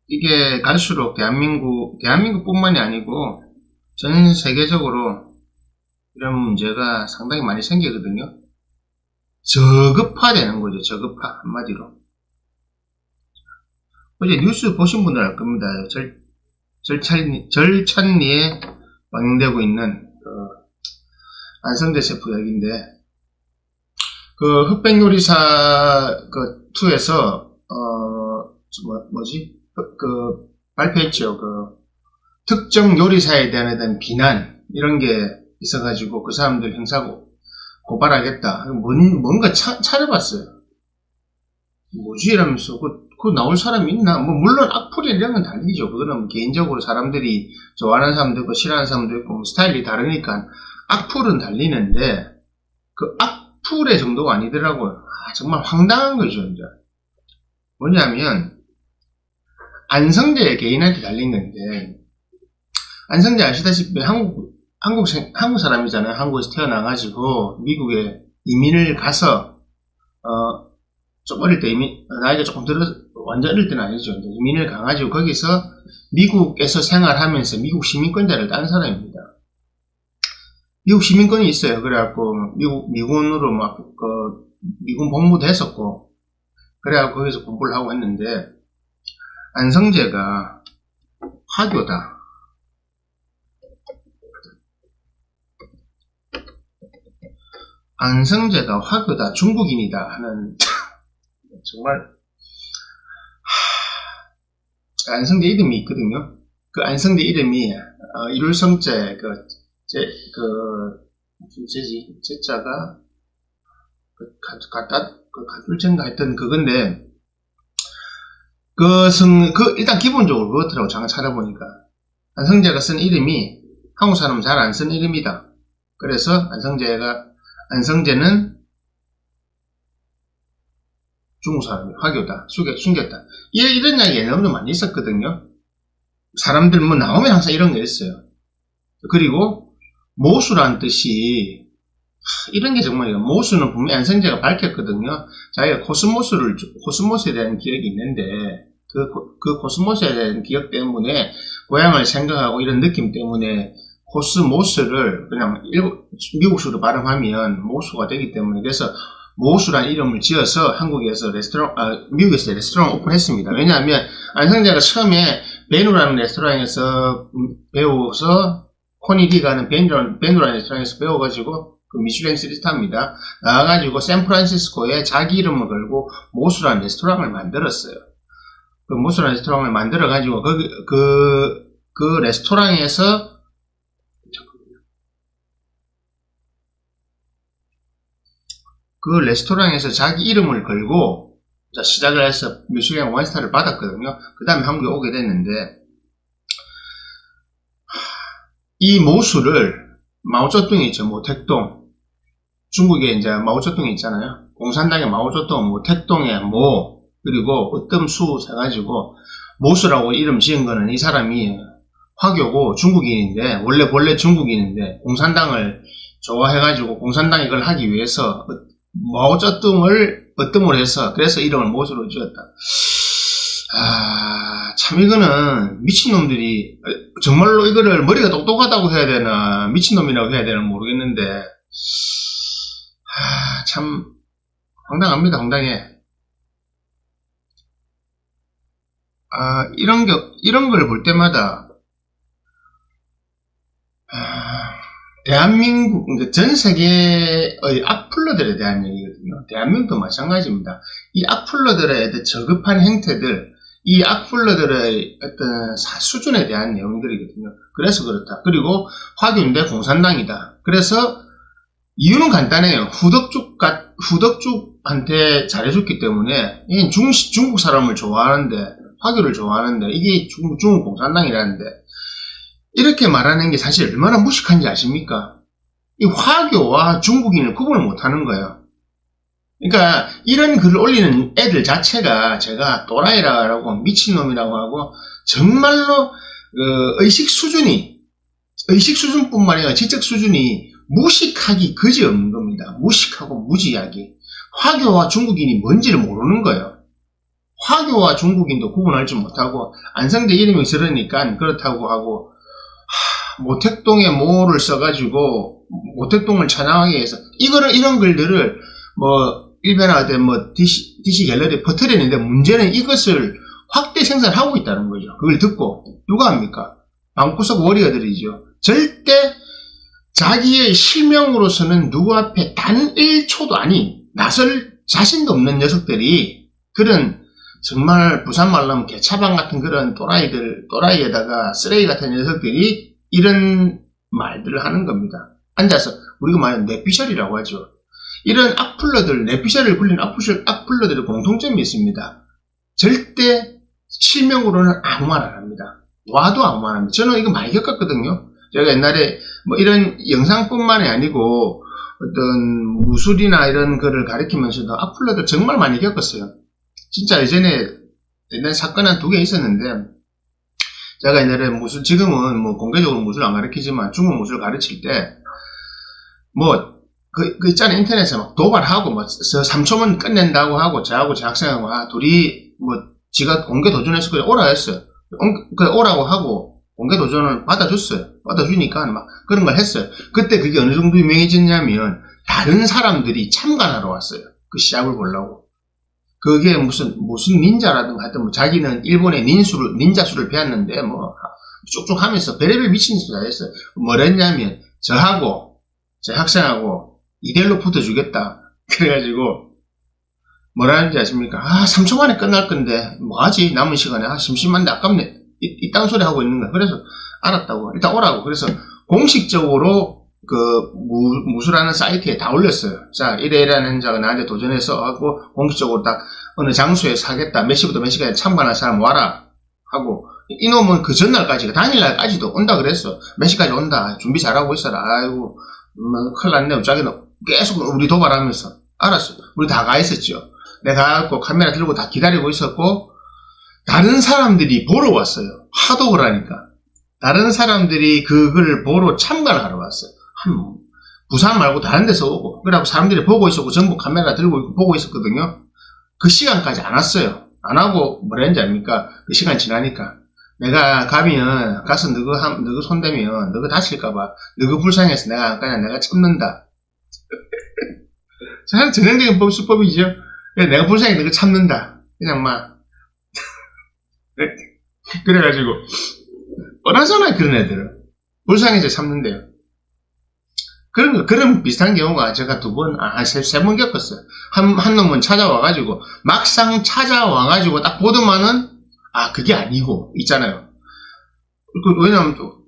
이게 갈수록 대한민국뿐만이 아니고 전 세계적으로 이런 문제가 상당히 많이 생기거든요. 저급화되는 거죠. 저급화 한마디로. 어제 뉴스 보신 분들 알 겁니다. 절찬리에 방영되고 있는 안성재 셰프 이야기인데, 그 흑백요리사 그 2에서 발표했죠. 그 특정 요리사에 대한 비난 이런 게 있어가지고 그 사람들 형사고 고발하겠다. 뭔가 차려봤어요. 뭐지? 이러면서 그 나올 사람이 있나? 뭐 물론 악플이랑은 달리죠. 그거는 개인적으로 사람들이 좋아하는 사람도 있고 싫어하는 사람도 있고 스타일이 다르니까 악플은 달리는데 그 악플의 정도가 아니더라고요. 정말 황당한 거죠. 이제 뭐냐면 안성재 개인한테 달린 건데, 안성재 아시다시피 한국 사람이잖아요. 한국에서 태어나가지고 미국에 이민을 가서 좀 어릴 때 나이가 조금 완전 어릴 때는 아니죠. 이민을 가가지고 거기서 미국에서 생활하면서 미국 시민권자를 딴 사람입니다. 미국 시민권이 있어요. 그래갖고 미군으로 미군 복무도 했었고, 그래갖고 거기서 공부를 하고 했는데, 안성재가 화교다. 안성재가 화교다, 중국인이다 하는 정말 안성재 이름이 있거든요. 그 안성재 이름이 이룰성재 제자가 가둘젠가 했던 그건데, 일단 기본적으로 그렇더라고. 잠깐 찾아보니까 안성재가 쓴 이름이 한국 사람은 잘 안 쓴 이름이다. 그래서 안성재는 중국 사람이 화교다, 숨겼다. 이런 이야기 예전에 많이 있었거든요. 사람들 나오면 항상 이런 게 있어요. 그리고 모수란 뜻이, 이런 게 정말, 모수는 분명히 안성재가 밝혔거든요. 자기가 코스모스에 대한 기억이 있는데, 그 코스모스에 대한 기억 때문에, 고향을 생각하고 이런 느낌 때문에, 코스모스를 그냥 미국식으로 발음하면 모수가 되기 때문에, 그래서 모수란 이름을 지어서 미국에서 레스토랑 오픈했습니다. 왜냐하면 안성재가 처음에 베누라는 레스토랑에서 배워서, 코니디가 하는 베누라는 레스토랑에서 배워가지고 그 미슐랭 3스타입니다. 나와가지고 샌프란시스코에 자기 이름을 걸고 모수라는 레스토랑을 만들었어요. 그 모수라는 레스토랑을 만들어가지고 그 레스토랑에서 자기 이름을 걸고 시작을 해서 미슐랭 원스타를 받았거든요. 그 다음에 한국에 오게 됐는데, 이 모수를 마오쩌둥이 있죠. 모택동. 중국에 이제 마오쩌둥이 있잖아요. 공산당의 마오쩌둥, 모택동의 그리고 으뜸수 해가지고 모수라고 이름 지은 거는 이 사람이 화교고 중국인인데, 원래 중국인인데 공산당을 좋아해가지고 공산당이 그걸 하기 위해서 마오쩌둥을 으뜸으로 해서, 그래서 이름을 모수로 지었다. 참 이거는 미친놈들이 정말로 이거를 머리가 똑똑하다고 해야 되나 미친놈이라고 해야 되나 모르겠는데, 참 황당합니다. 황당해. 이런 걸 볼 때마다 대한민국, 전 세계의 악플러들에 대한 얘기거든요. 대한민국도 마찬가지입니다. 이 악플러들의 저급한 행태들, 이 악플러들의 어떤 수준에 대한 내용들이거든요. 그래서 그렇다. 그리고 화교인데 공산당이다. 그래서 이유는 간단해요. 후덕죽한테 잘해줬기 때문에, 중국 사람을 좋아하는데, 화교를 좋아하는데, 이게 중국 공산당이라는데, 이렇게 말하는 게 사실 얼마나 무식한지 아십니까? 이 화교와 중국인을 구분을 못하는 거예요. 그러니까 이런 글을 올리는 애들 자체가 제가 또라이라고 미친놈이라고 하고, 정말로 의식 수준뿐만 아니라 지적 수준이 무식하기 그지없는 겁니다. 무식하고 무지하기. 화교와 중국인이 뭔지를 모르는 거예요. 화교와 중국인도 구분할 줄 못하고 안성재 이름이 쓰러니까 그렇다고 하고 모택동에 모를 써가지고 모택동을 찬양하기 위해서 이런 글들을 뭐 일변화된 뭐 DC 갤러리에 퍼뜨리는데 문제는 이것을 확대 생산하고 있다는 거죠. 그걸 듣고 누가 합니까? 방구석 워리어들이죠. 절대 자기의 실명으로서는 누구 앞에 단 1초도 아니 나설 자신도 없는 녀석들이 그런 정말 부산말로 하면 개차방 같은 그런 또라이에다가 쓰레기 같은 녀석들이 이런 말들을 하는 겁니다. 앉아서 우리가 말하는 내피셜이라고 하죠. 이런 악플러들, 내피셜을 굴리는 악플러들의 공통점이 있습니다. 절대 실명으로는 아무 말 안 합니다. 와도 아무 말 안 합니다. 저는 이거 많이 겪었거든요. 제가 옛날에 뭐 이런 영상뿐만이 아니고 어떤 무술이나 이런 거를 가리키면서도 악플러들 정말 많이 겪었어요. 진짜 예전에 사건 한 2개 있었는데 제가 옛날에 무술, 지금은 뭐 공개적으로 무술 안 가르치지만 중국 무술 가르칠 때 뭐 그 있잖아요. 인터넷에 막 도발하고 뭐 3초면 끝낸다고 하고 저하고 제 학생하고 둘이 뭐 지가 공개 도전해서 그래 오라 했어요. 그래 오라고 하고 공개 도전을 받아줬어요. 받아주니까 막 그런 걸 했어요. 그때 그게 어느 정도 유명해졌냐면 다른 사람들이 참관하러 왔어요. 그 시합을 보려고. 그게 무슨 닌자라든가 하여튼 뭐 자기는 일본의 닌자수를 배웠는데 뭐 쭉쭉 하면서 별의별 미친 짓을 다 했어요. 뭘 했냐면 저하고 제 학생하고 이대로 붙어주겠다. 그래가지고 뭐라는지 아십니까? 3초 만에 끝날 건데 뭐하지 남은 시간에 심심한데 아깝네 이딴 소리 하고 있는 거야. 그래서 알았다고 일단 오라고. 그래서 공식적으로 그 무술하는 사이트에 다 올렸어요. 자 이래라는 자가 나한테 도전해서 하고 공식적으로 딱 어느 장소에서 하겠다. 몇 시부터 몇 시까지 참관할 사람 와라 하고 이놈은 그 전날까지 당일날까지도 온다 그랬어. 몇 시까지 온다. 준비 잘하고 있어라. 아이고 큰일 났네. 자기는 계속 우리 도발하면서 알았어. 우리 다 가 있었죠. 내가 가갖고 카메라 들고 다 기다리고 있었고 다른 사람들이 보러 왔어요. 하도 그러니까 다른 사람들이 그걸 보러 참관하러 왔어요. 부산 말고 다른 데서 오고 그래갖고 사람들이 보고 있었고 전부 카메라 들고 있고 보고 있었거든요. 그 시간까지 안 왔어요. 안 하고 뭐라 했는지 압니까? 그 시간 지나니까 내가 가면 가서 너가 손대면 너가 다칠까봐 너가 불쌍해서 내가 참는다. 참 전형적인 수법이죠. 내가 불쌍해 너가 참는다. 그냥 막 그래가지고 뻔하잖아요. 그런 애들은 불쌍해서 참는데요. 그런 비슷한 경우가 제가 2번, 세 번 겪었어요. 한 놈은 찾아와가지고, 막상 찾아와가지고 딱 보더만은, 그게 아니고, 있잖아요. 왜냐면 또,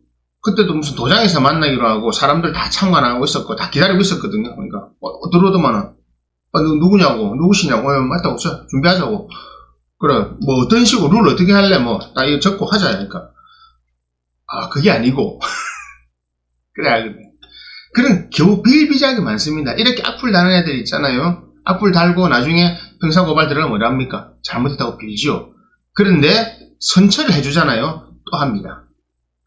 그때도 무슨 도장에서 만나기로 하고, 사람들 다 참관하고 있었고, 다 기다리고 있었거든요. 그러니까, 들어오더만은, 누구냐고, 누구시냐고, 맞다고, 없어. 준비하자고. 그래, 뭐, 어떤 식으로, 룰 어떻게 할래, 뭐, 나 이거 적고 하자, 하니까. 그게 아니고. 그래. 그런 겨우 비일비재하게 많습니다. 이렇게 악플 다는 애들 있잖아요. 악플 달고 나중에 형사고발 들어가면 뭐라 합니까? 잘못했다고 빌죠. 그런데 선처를 해주잖아요. 또 합니다.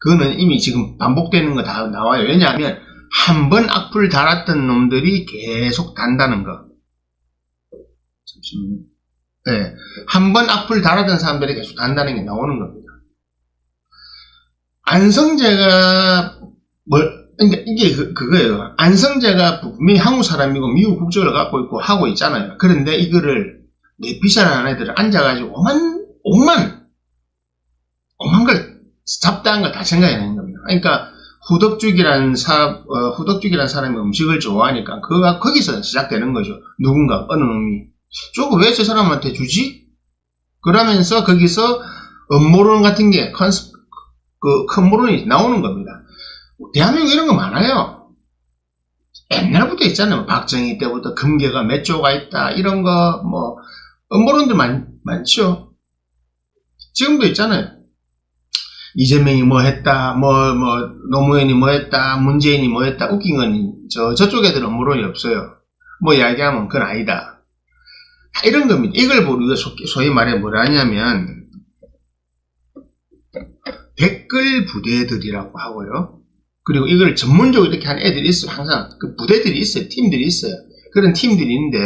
그거는 이미 지금 반복되는 거 다 나와요. 왜냐하면 한 번 악플 달았던 놈들이 계속 단다는 거. 잠시만요. 네, 한 번 악플 달았던 사람들이 계속 단다는 게 나오는 겁니다. 안성재가 그러니까 이게 그거예요. 안성재가 분명히 한국 사람이고 미국 국적을 갖고 있고 하고 있잖아요. 그런데 이거를 내피셜하는 애들을 앉아가지고 오만 걸 잡다한 걸 다 생각해내는 겁니다. 그러니까 후덕죽이라는 사람이 음식을 좋아하니까 거기서 시작되는 거죠. 누군가 어느 놈이 저거 왜 저 사람한테 주지? 그러면서 거기서 음모론 같은 게 큰 모론이 나오는 겁니다. 대한민국 이런 거 많아요. 옛날부터 있잖아요. 박정희 때부터 금괴가 몇 조가 있다. 이런 거, 뭐, 음모론들 많죠. 지금도 있잖아요. 이재명이 뭐 했다. 노무현이 뭐 했다. 문재인이 뭐 했다. 웃긴 건, 저쪽 애들은 음모론이 없어요. 뭐 이야기하면 그건 아니다. 다 이런 겁니다. 이걸 우리가 소위 말해 뭐라 하냐면, 댓글 부대들이라고 하고요. 그리고 이걸 전문적으로 이렇게 하는 애들이 있어요. 항상 그 부대들이 있어요. 팀들이 있어요. 그런 팀들이 있는데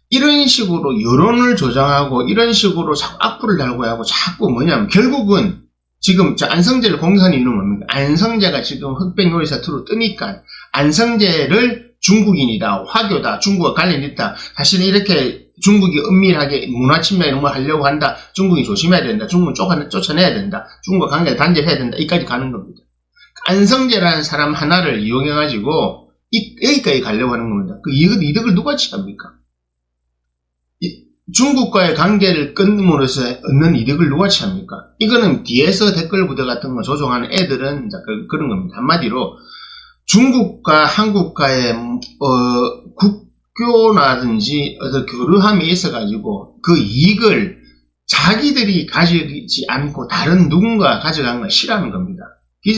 이런 식으로 여론을 조장하고 이런 식으로 자꾸 악플을 달고 하고 자꾸 뭐냐면 결국은 지금 저 안성재를 공격하는 이유는 뭡니까? 안성재가 지금 흑백 요리사 투로 뜨니까 안성재를 중국인이다, 화교다, 중국과 관련이 있다. 사실은 이렇게 중국이 은밀하게 문화 침략 이런 걸 하려고 한다. 중국이 조심해야 된다. 중국은 쫓아내야 된다. 중국과 관계를 단절해야 된다. 여기까지 가는 겁니다. 안성재라는 사람 하나를 이용해가지고 여기까지 가려고 하는 겁니다. 그 이득을 누가 취합니까? 중국과의 관계를 끊음으로써 얻는 이득을 누가 취합니까? 이거는 뒤에서 댓글 부대 같은 거 조종하는 애들은 그런 겁니다. 한마디로 중국과 한국과의 국교라든지 어떤 교류함이 있어가지고 그 이익을 자기들이 가지지 않고 다른 누군가가 가져가는 걸 싫어하는 겁니다.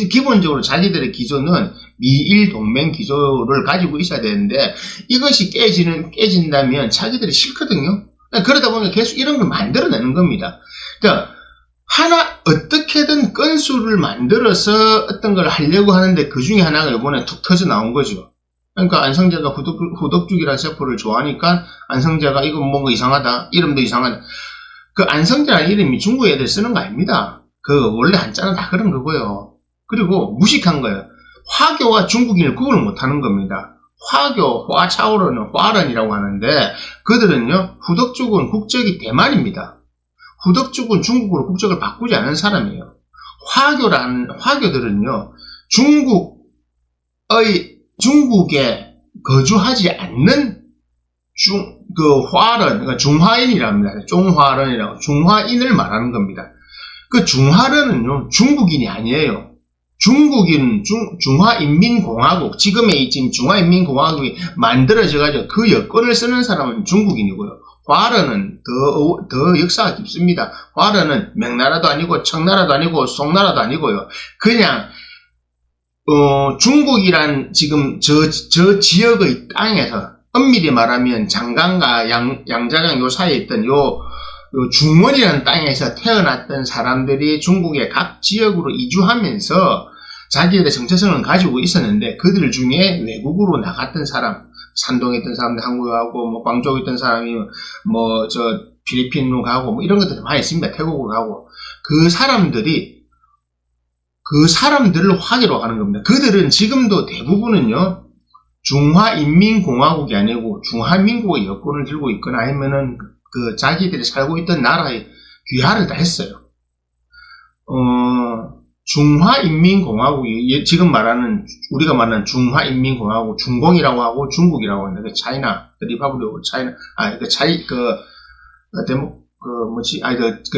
기본적으로 자기들의 기조는 미일 동맹 기조를 가지고 있어야 되는데 이것이 깨진다면 자기들이 싫거든요. 그러다 보면 계속 이런 걸 만들어내는 겁니다. 그러니까 어떻게든 건수를 만들어서 어떤 걸 하려고 하는데 그 중에 하나가 이번에 툭 터져 나온 거죠. 그러니까 안성재가 후덕죽이라는 세포를 좋아하니까 안성재가 이거 뭔가 이상하다. 이름도 이상하다. 그 안성재라는 이름이 중국 애들 쓰는 거 아닙니다. 그 원래 한자는 다 그런 거고요. 그리고 무식한 거예요. 화교와 중국인을 구분을 못하는 겁니다. 화교, 화차오르는 화런이라고 하는데 그들은요 후덕죽은 국적이 대만입니다. 후덕죽은 중국으로 국적을 바꾸지 않은 사람이에요. 화교들은요 중국에 거주하지 않는 화런, 그러니까 중화인이랍니다. 중화런이라고 중화인을 말하는 겁니다. 그 중화런은요 중국인이 아니에요. 중화인민공화국, 지금의 지금 중화인민공화국이 만들어져가지고 그 여권을 쓰는 사람은 중국인이고요. 화런은 더 역사가 깊습니다. 화런은 명나라도 아니고 청나라도 아니고 송나라도 아니고요. 그냥 중국이란 지금 저 지역의 땅에서 엄밀히 말하면 장강과 양자강 요 사이에 있던 요 중원이라는 땅에서 태어났던 사람들이 중국의 각 지역으로 이주하면서 자기들의 정체성을 가지고 있었는데 그들 중에 외국으로 나갔던 사람, 산동에 있던 사람들 한국에 가고 뭐 광저우에 있던 사람이 뭐 저 필리핀으로 가고 뭐 이런 것들이 많이 있습니다. 태국으로 가고 그 사람들을 화교로 가는 겁니다. 그들은 지금도 대부분은요 중화인민공화국이 아니고 중화민국의 여권을 들고 있거나 아니면은 그 자기들이 살고 있던 나라에 귀화를 다 했어요. 중화인민공화국이 지금 우리가 말하는 중화인민공화국 중공이라고 하고 중국이라고 하는데 차이나 리퍼블릭 차이나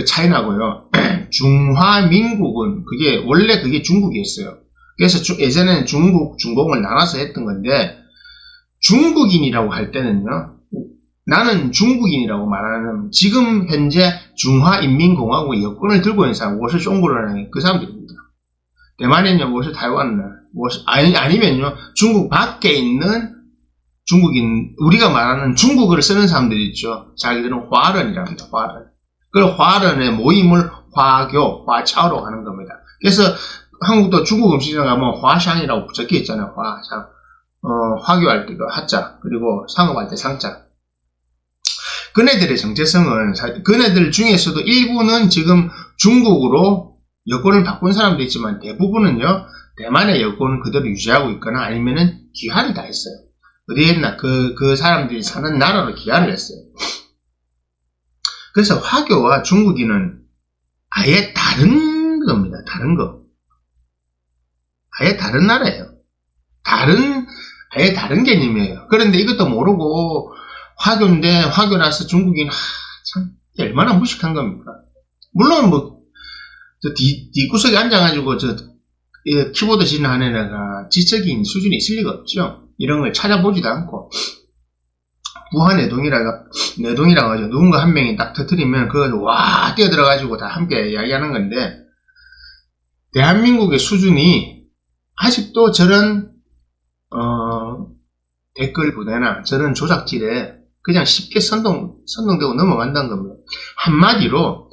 차이나고요. 중화민국은 원래 그게 중국이었어요. 그래서 예전에는 중공을 나눠서 했던 건데 중국인이라고 할 때는요. 나는 중국인이라고 말하는 지금 현재 중화인민공화국의 여권을 들고 있는 사람, 我是中国人 그 사람들입니다. 대만은요, 我是台湾人 아니면요, 중국 밖에 있는 중국인, 우리가 말하는 중국어를 쓰는 사람들이 있죠. 자기들은 화런이라고 합니다. 화런. 그 화런의 모임을 화교, 화차오로 하는 겁니다. 그래서 한국도 중국 음식점 가면 화샹이라고 적혀 있잖아요. 화샹. 화교할 때 그 하자, 그리고 상업할 때 상자. 그네들의 정체성은, 그네들 중에서도 일부는 지금 중국으로 여권을 바꾼 사람도 있지만 대부분은요, 대만의 여권을 그대로 유지하고 있거나 아니면은 귀화를 다 했어요. 어디에 했나? 그 사람들이 사는 나라로 귀화를 했어요. 그래서 화교와 중국인은 아예 다른 겁니다. 다른 거. 아예 다른 나라예요. 아예 다른 개념이에요. 그런데 이것도 모르고 화교인데 화교라서 중국인 참 얼마나 무식한 겁니까? 물론 저 뒷구석에 앉아가지고 키보드 치는 애가 지적인 수준이 있을 리가 없죠. 이런 걸 찾아보지도 않고 부하내동이라고 하죠. 누군가 한 명이 딱 터뜨리면 그걸 와 뛰어들어가지고 다 함께 이야기하는 건데 대한민국의 수준이 아직도 저런 댓글 부대나 저런 조작질에 그냥 쉽게 선동되고 넘어간다는 겁니다. 한마디로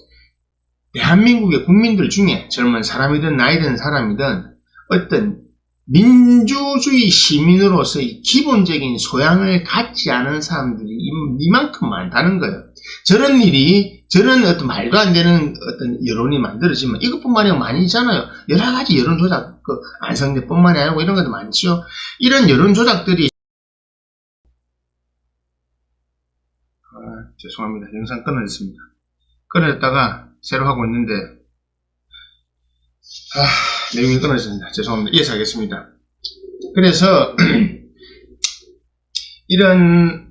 대한민국의 국민들 중에 젊은 사람이든 나이 든 사람이든 어떤 민주주의 시민으로서의 기본적인 소양을 갖지 않은 사람들이 이만큼 많다는 거예요. 저런 일이, 저런 어떤 말도 안 되는 어떤 여론이 만들어지면 이것뿐만이 아니라 많이 있잖아요. 여러 가지 여론 조작, 안성대뿐만이 아니고 이런 것도 많죠. 이런 여론 조작들이, 죄송합니다. 영상 끊어졌습니다. 끊어졌다가 새로 하고 있는데, 내용이 끊어졌습니다. 죄송합니다. 이어서 하겠습니다. 그래서, 이런,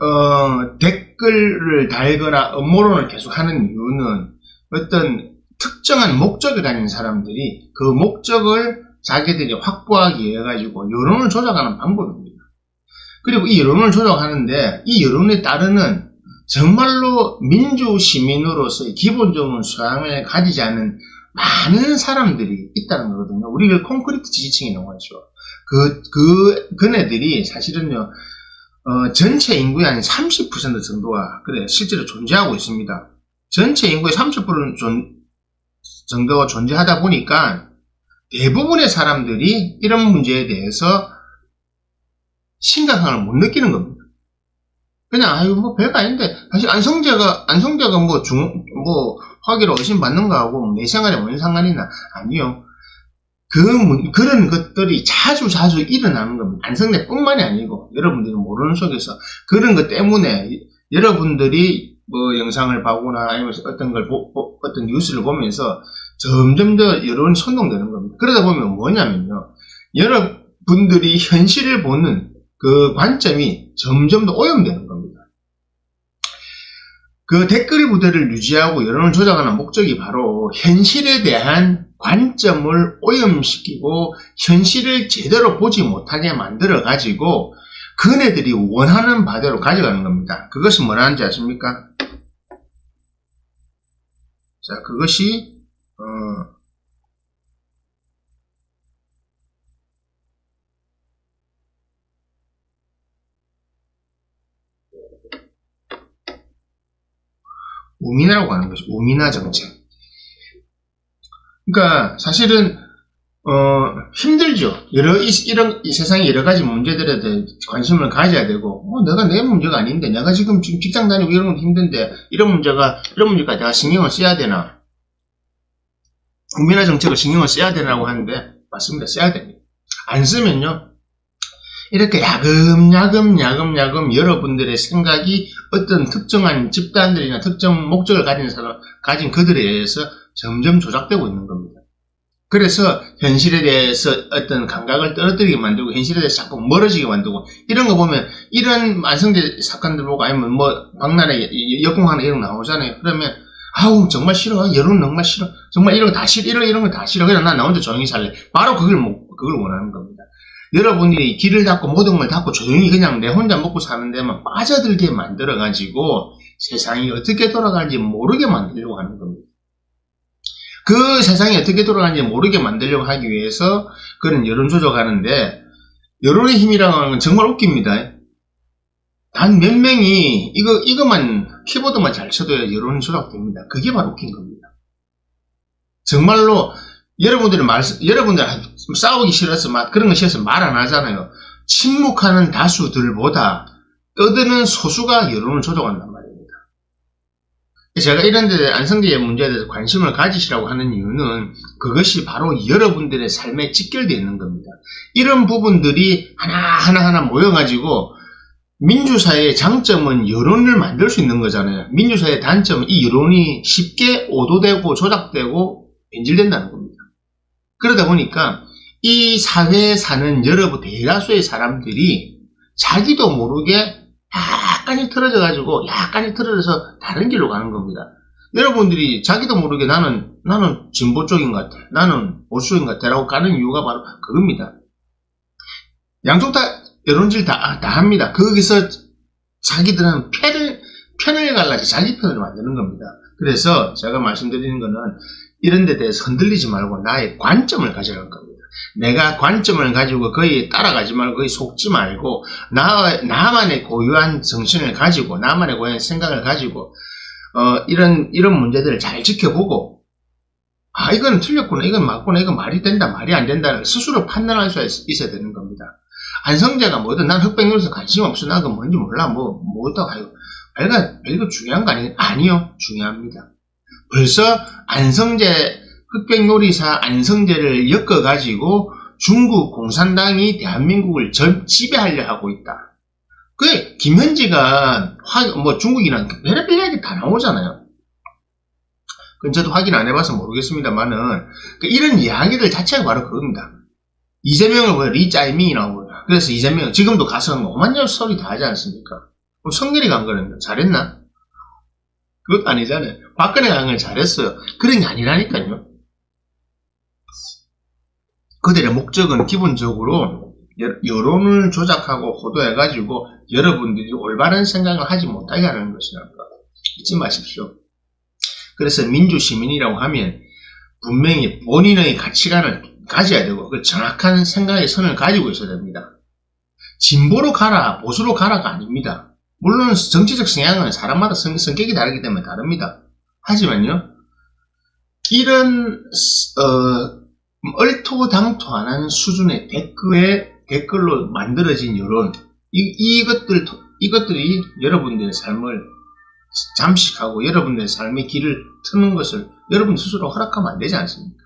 댓글을 달거나 음모론을 계속 하는 이유는 어떤 특정한 목적을 가진 사람들이 그 목적을 자기들이 확보하기 위해 가지고 여론을 조작하는 방법입니다. 그리고 이 여론을 조작하는데 이 여론에 따르는 정말로 민주 시민으로서의 기본적인 소양을 가지지 않은 많은 사람들이 있다는 거거든요. 우리를 콘크리트 지지층이라고 하죠. 그네들이 사실은요, 전체 인구의 한 30% 정도가, 실제로 존재하고 있습니다. 전체 인구의 30% 정도가 존재하다 보니까 대부분의 사람들이 이런 문제에 대해서 심각함을 못 느끼는 겁니다. 그냥, 뭐 별거 아닌데, 사실 안성재가 화기로 의심받는 거하고 내 생활에 뭔 상관이나, 아니요. 그런 것들이 자주 일어나는 겁니다. 안성대뿐만이 아니고, 여러분들이 모르는 속에서, 그런 것 때문에, 여러분들이 뭐 영상을 보거나, 아니면 어떤 뉴스를 보면서, 점점 더 여론이 선동되는 겁니다. 그러다 보면 뭐냐면요. 여러분들이 현실을 보는 그 관점이 점점 더 오염되는 겁니다. 그 댓글 부대를 유지하고 여론을 조작하는 목적이 바로 현실에 대한 관점을 오염시키고 현실을 제대로 보지 못하게 만들어 가지고 그네들이 원하는 바대로 가져가는 겁니다. 그것이 뭐라는지 아십니까? 자, 그것이 우민화라고 하는 것이 우민화 정책. 그러니까 사실은 힘들죠. 이 세상의 여러 가지 문제들에 대해 관심을 가져야 되고, 내가 내 문제가 아닌데, 내가 지금 직장 다니고 이런 건 힘든데, 이런 문제까지 내가 신경을 써야 되나? 우민화 정책을 신경을 써야 되나고 하는데, 맞습니다. 써야 됩니다. 안 쓰면요, 이렇게 야금야금 여러분들의 생각이 어떤 특정한 집단들이나 특정 목적을 가진 그들에 의해서 점점 조작되고 있는 겁니다. 그래서 현실에 대해서 어떤 감각을 떨어뜨리게 만들고 현실에 대해서 자꾸 멀어지게 만들고 이런 거 보면 이런 만성대 사건들 보고 아니면 뭐 박나래 역공하는 이런 거 나오잖아요. 그러면 정말 싫어. 여론 정말 싫어. 정말 이런 거 다 싫어. 이런 거 다 싫어. 그냥 난 나 혼자 조용히 살래. 바로 그걸 원하는 겁니다. 여러분이 길을 닫고 모든 걸 닫고 조용히 그냥 내 혼자 먹고 사는 데만 빠져들게 만들어가지고 세상이 어떻게 돌아가는지 모르게 만들려고 하는 겁니다. 그 세상이 어떻게 돌아가는지 모르게 만들려고 하기 위해서 그런 여론 조작하는데 여론의 힘이라는 건 정말 웃깁니다. 단 몇 명이 이것만 키보드만 잘 쳐도 여론이 조작됩니다. 그게 바로 웃긴 겁니다. 정말로 여러분들 싸우기 싫어서 그런 거 싫어서 말 안 하잖아요. 침묵하는 다수들보다 떠드는 소수가 여론을 조작한단 말입니다. 제가 이런 데 안성재의 문제에 대해서 관심을 가지시라고 하는 이유는 그것이 바로 여러분들의 삶에 직결되어 있는 겁니다. 이런 부분들이 하나하나 모여가지고 민주사회의 장점은 여론을 만들 수 있는 거잖아요. 민주사회의 단점은 이 여론이 쉽게 오도되고 조작되고 변질된다는 겁니다. 그러다 보니까 이 사회에 사는 여러분 대다수의 사람들이 자기도 모르게 약간이 틀어져서 다른 길로 가는 겁니다. 여러분들이 자기도 모르게 나는 진보 쪽인 것 같아. 나는 보수 쪽인 것 같아. 라고 가는 이유가 바로 그겁니다. 양쪽 다 여론질 다 합니다. 거기서 자기들은 편을 갈라서 자기 편을 만드는 겁니다. 그래서 제가 말씀드리는 거는 이런 데 대해서 흔들리지 말고 나의 관점을 가져갈 겁니다. 내가 관점을 가지고 거의 따라가지 말고 거의 속지 말고 나만의 고유한 정신을 가지고 나만의 고유한 생각을 가지고 이런 문제들을 잘 지켜보고 아, 이건 틀렸구나, 이건 맞구나, 이건 말이 된다, 말이 안 된다를 스스로 판단할 수 있어야 되는 겁니다. 안성재가 뭐든 난 흑백요리사 관심 없어, 나 그건 뭔지 몰라, 뭐다, 별거 중요한 거 아니요, 중요합니다. 벌써 흑백요리사 안성재를 엮어가지고 중국 공산당이 대한민국을 지배하려 하고 있다. 김현지가 중국이랑 별의별 이야기 다 나오잖아요. 그건 저도 확인 안 해봐서 모르겠습니다만은, 이런 이야기들 자체가 바로 그겁니다. 이재명을 리짜이밍이라고. 그래서 이재명, 지금도 가서 오만년 소리 다 하지 않습니까? 그럼 성렬이 간 거는 잘했나? 그것도 아니잖아요. 박근혜가 간 건 잘했어요. 그런 게 아니라니까요. 그들의 목적은 기본적으로 여론을 조작하고 호도해가지고 여러분들이 올바른 생각을 하지 못하게 하는 것이라는 거 잊지 마십시오. 그래서 민주시민이라고 하면 분명히 본인의 가치관을 가져야 되고 그 정확한 생각의 선을 가지고 있어야 됩니다. 진보로 가라, 보수로 가라가 아닙니다. 물론 정치적 성향은 사람마다 성격이 다르기 때문에 다릅니다. 하지만요, 이런 얼토당토하는 수준의 댓글로 만들어진 여론, 이것들이 여러분들의 삶을 잠식하고 여러분들의 삶의 길을 트는 것을 여러분 스스로 허락하면 안 되지 않습니까?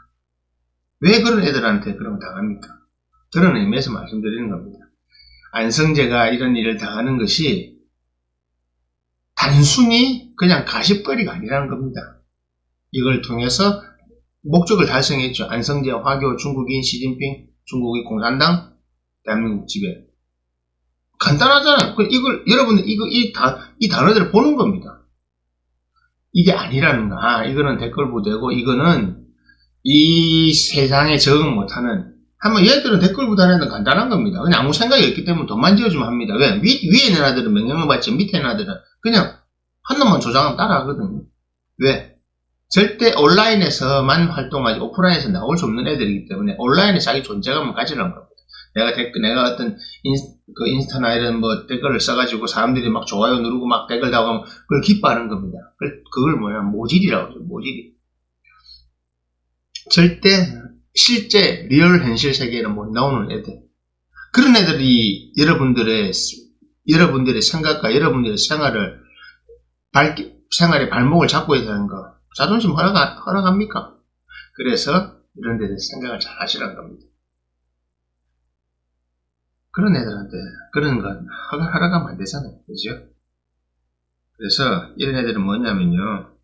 왜 그런 애들한테 그런 거 당합니까? 그런 의미에서 말씀드리는 겁니다. 안성재가 이런 일을 당하는 것이 단순히 그냥 가십거리가 아니라는 겁니다. 이걸 통해서 목적을 달성했죠. 안성재, 화교, 중국인, 시진핑, 중국의 공산당, 대한민국 지배. 간단하잖아요. 여러분들 이 단어들을 보는 겁니다. 이게 아니라는 거. 이거는 댓글 부대고, 이거는 이 세상에 적응 못하는, 얘들은 댓글 부대는 간단한 겁니다. 그냥 아무 생각이 없기 때문에 돈만 지어주면 합니다. 왜? 위에 있는 아들은 명령을 받지, 밑에 있는 아들은 그냥 한 놈만 조장하면 따라 하거든요. 왜? 절대 온라인에서만 활동하지 오프라인에서 나올 수 없는 애들이기 때문에 온라인에 자기 존재감을 가지려는 겁니다. 내가 어떤 인스타나 이런 댓글을 써가지고 사람들이 막 좋아요 누르고 막 댓글 다고 그걸 기뻐하는 겁니다. 그걸 모질이라고 하죠. 모질이. 절대 실제 리얼 현실 세계에는 못 나오는 애들. 그런 애들이 여러분들의 생각과 여러분들의 생활의 발목을 잡고 있다는 거. 자존심 허락합니까? 그래서 이런 데 대해서 생각을 잘 하시라는 겁니다. 그런 애들한테 그런 건 허락하면 안 되잖아요. 그죠? 그래서 이런 애들은 뭐냐면요.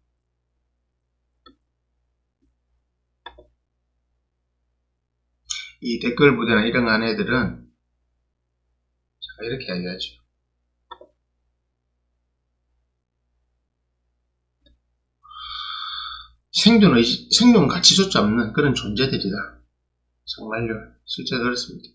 이 댓글 부대나 이런 안 애들은 이렇게 이야기하죠. 생존 가치조차 없는 그런 존재들이다. 정말요. 실제 그렇습니다.